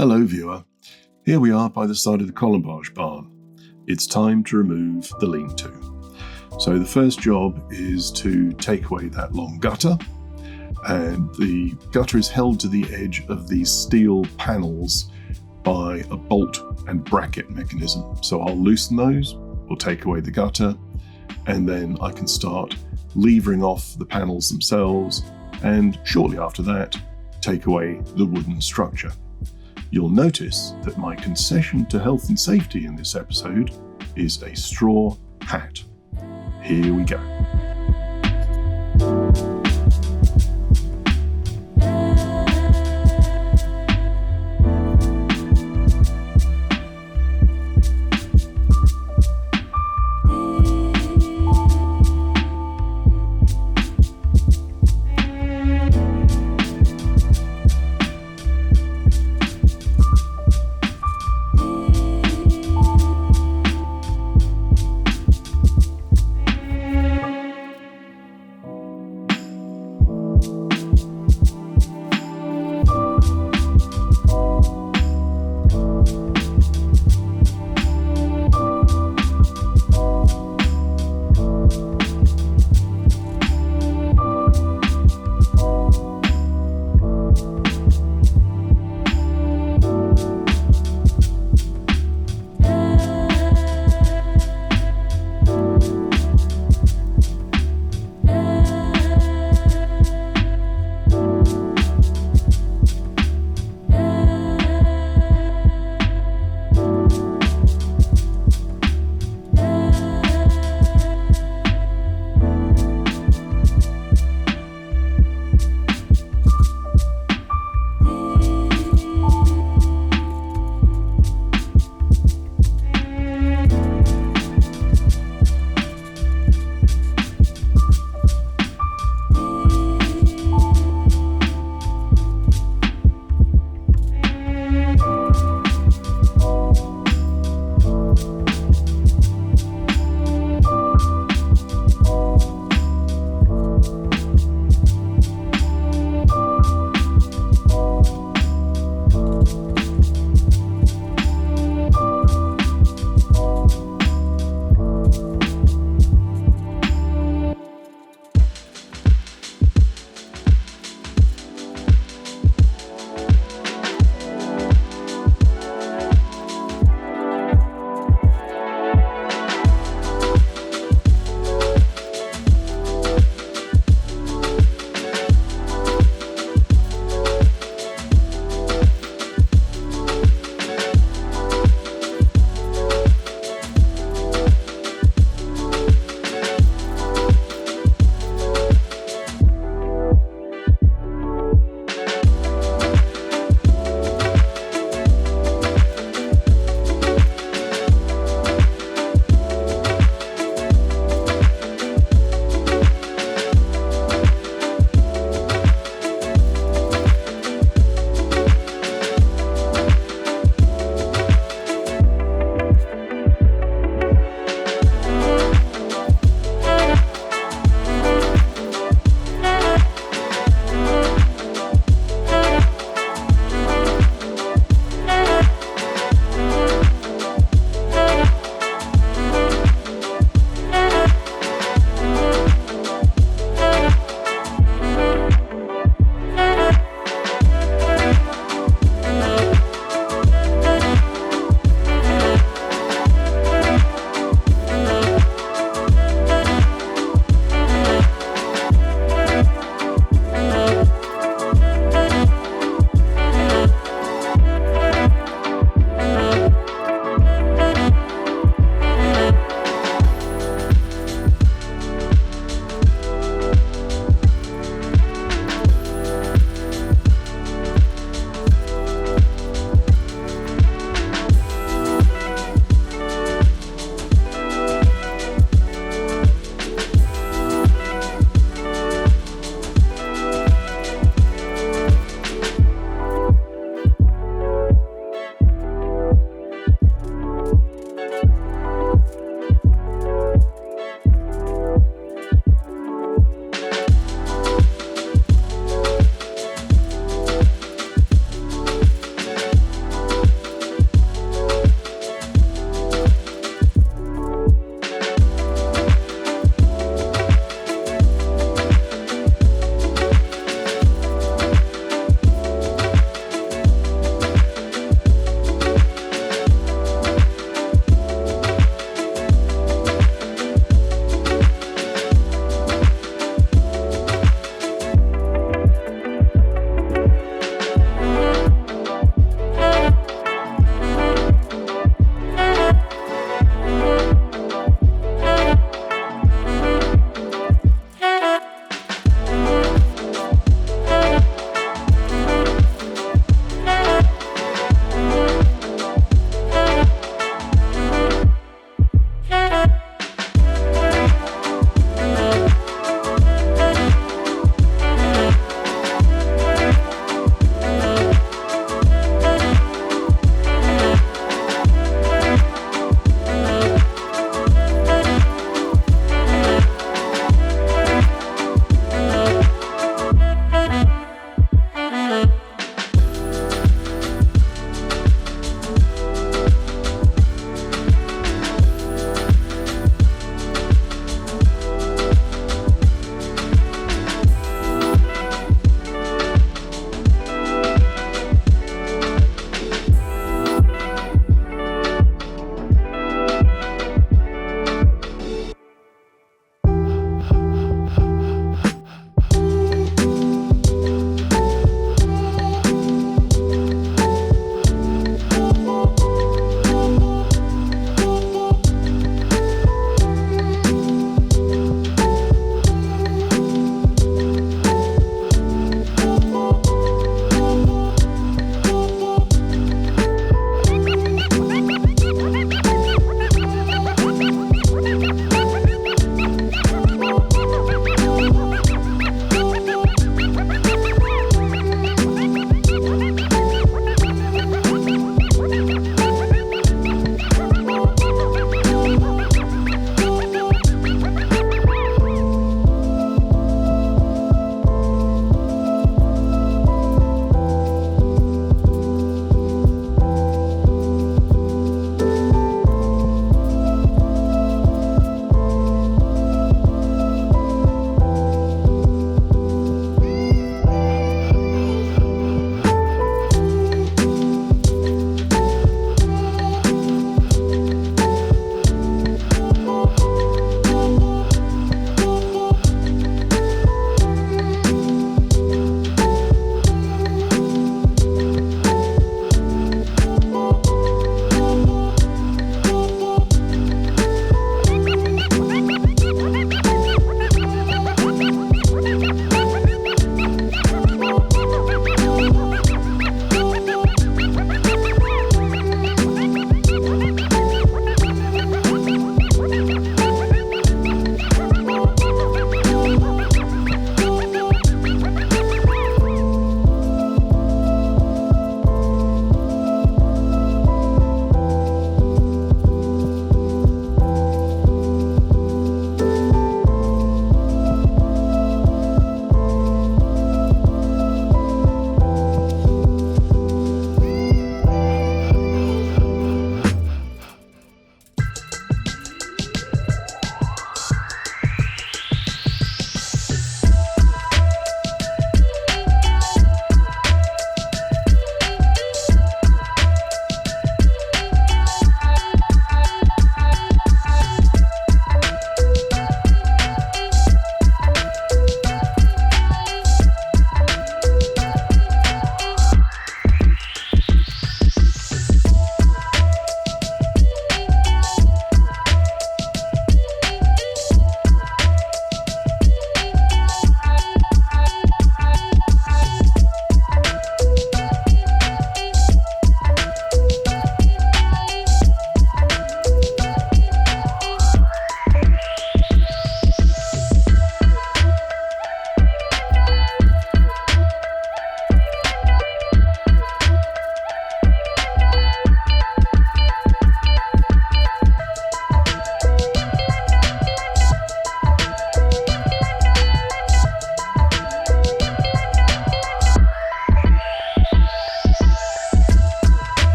Hello viewer, here we are by the side of the colombage barn. It's time to remove the lean-to. So the first job is to take away that long gutter, and the gutter is held to the edge of these steel panels by a bolt and bracket mechanism. So I'll loosen those, we'll take away the gutter, and then I can start levering off the panels themselves, and shortly after that, take away the wooden structure. You'll notice that my concession to health and safety in this episode is a straw hat. Here we go.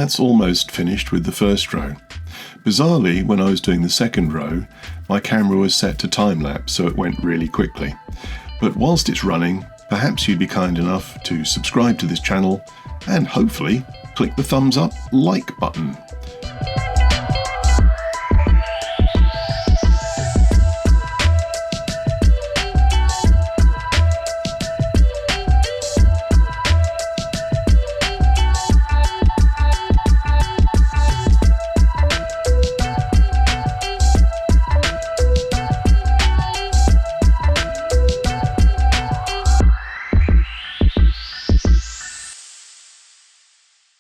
that's almost finished with the first row. Bizarrely, when I was doing the second row, my camera was set to time-lapse, so it went really quickly. But whilst it's running, perhaps you'd be kind enough to subscribe to this channel and hopefully click the thumbs up like button.